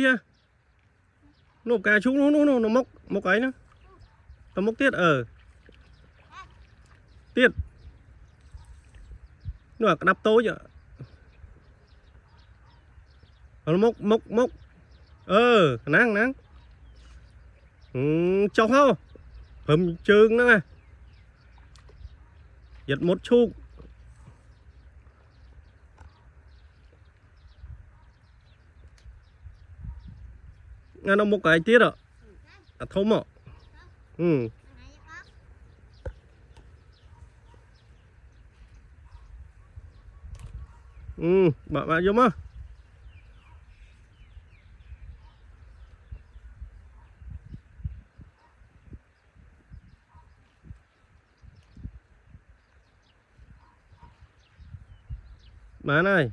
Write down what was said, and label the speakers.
Speaker 1: kia nộp cà chúng nó mốc ấy nữa tao mốc tiết tiết nó đập tối chứ nó mốc nắng cho không hầm trương nữa này giật một chút nó một cái tiết ạ thông ạ bạn vô mà bạn ơi